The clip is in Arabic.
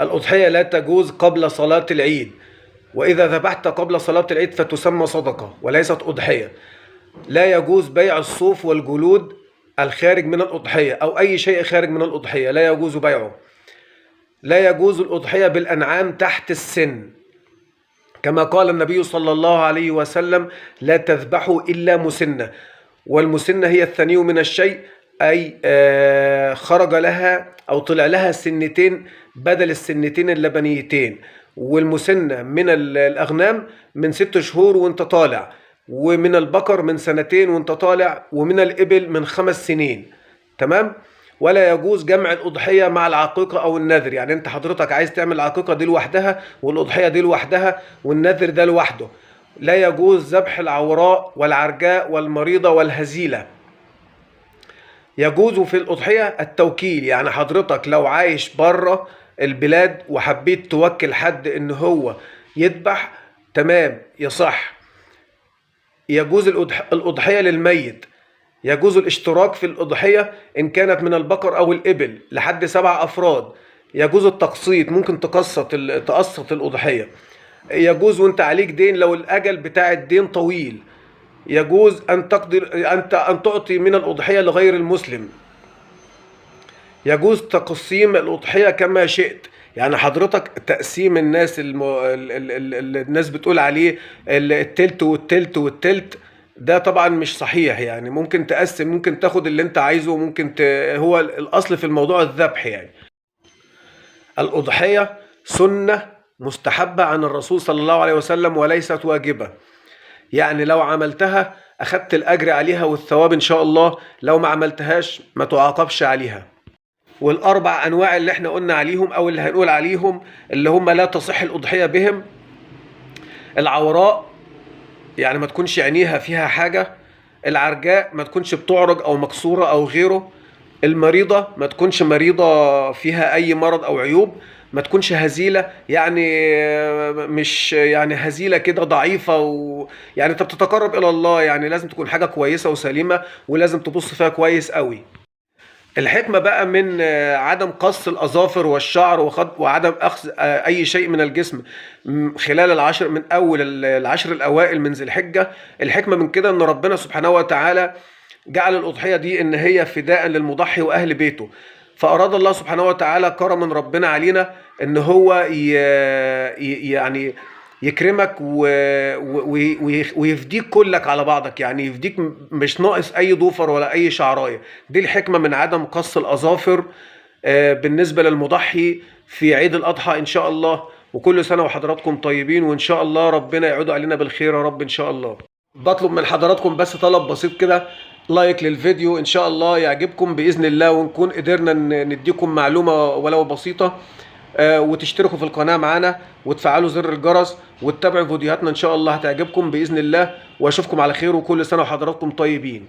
الأضحية لا تجوز قبل صلاة العيد، وإذا ذبحت قبل صلاة العيد فتسمى صدقة وليست أضحية. لا يجوز بيع الصوف والجلود الخارج من الأضحية أو أي شيء خارج من الأضحية لا يجوز بيعه. لا يجوز الأضحية بالأنعام تحت السن، كما قال النبي صلى الله عليه وسلم: لا تذبحوا إلا مسنة. والمسنة هي الثني من الشيء، أي خرج لها أو طلع لها سنتين بدل السنتين اللبنيتين. والمسنة من الأغنام من 6 شهور وانت طالع، ومن البقر من 2 وانت طالع، ومن الإبل من 5 سنين. تمام؟ ولا يجوز جمع الأضحية مع العقيقة أو النذر. يعني أنت حضرتك عايز تعمل العقيقة دي لوحدها والأضحية دي لوحدها والنذر ده لوحده. لا يجوز ذبح العوراء والعرجاء والمريضة والهزيلة. يجوز في الأضحية التوكيل، يعني حضرتك لو عايش بره البلاد وحبيت توكل حد إن هو يذبح، تمام، يصح. يجوز الأضحية للميت. يجوز الاشتراك في الأضحية إن كانت من البقر أو الإبل لحد 7 أفراد. يجوز التقسيط، ممكن تقسط الأضحية. يجوز وانت عليك دين لو الأجل بتاع الدين طويل. يجوز أن تعطي من الأضحية لغير المسلم. يجوز تقسيم الأضحية كما شئت، يعني حضرتك تقسيم الناس الناس بتقول عليه التلت والتلت والتلت، ده طبعا مش صحيح. يعني ممكن تقسم، ممكن تاخد اللي انت عايزه، ممكن هو الأصل في الموضوع الذبح. يعني الأضحية سنة مستحبة عن الرسول صلى الله عليه وسلم وليست واجبة. يعني لو عملتها أخدت الأجر عليها والثواب إن شاء الله، لو ما عملتهاش ما تعاقبش عليها. والأربع أنواع اللي احنا قلنا عليهم أو اللي هنقول عليهم اللي هم لا تصح الأضحية بهم: العوراء، يعني ما تكونش عينيها فيها حاجة. العرجاء، ما تكونش بتعرج أو مكسورة أو غيره. المريضة، ما تكونش مريضة فيها أي مرض أو عيوب. ما تكونش هزيلة، يعني مش يعني هزيلة كده ضعيفة يعني انت بتتقرب إلى الله، يعني لازم تكون حاجة كويسة وسليمة ولازم تبص فيها كويس قوي. الحكمة بقى من عدم قص الأظافر والشعر وعدم أخذ أي شيء من الجسم خلال العشر، من أول العشر الأوائل من ذي الحجة. الحكمة من كده إن ربنا سبحانه وتعالى جعل الأضحية دي إن هي فداء للمضحي وأهل بيته. فأراد الله سبحانه وتعالى كرم من ربنا علينا إن هو يعني يكرمك ويفديك كلك على بعضك، يعني يفديك مش ناقص أي ضفر ولا أي شعراية. دي الحكمة من عدم قص الأظافر بالنسبة للمضحي في عيد الأضحى إن شاء الله. وكل سنة وحضراتكم طيبين، وإن شاء الله ربنا يعود علينا بالخير يا رب إن شاء الله. بطلب من حضراتكم بس طلب بسيط كده: لايك للفيديو إن شاء الله يعجبكم بإذن الله، ونكون قدرنا نديكم معلومة ولو بسيطة. وتشتركوا في القناة معانا وتفعلوا زر الجرس وتتابعوا فيديوهاتنا إن شاء الله هتعجبكم بإذن الله. وأشوفكم على خير، وكل سنة وحضراتكم طيبين.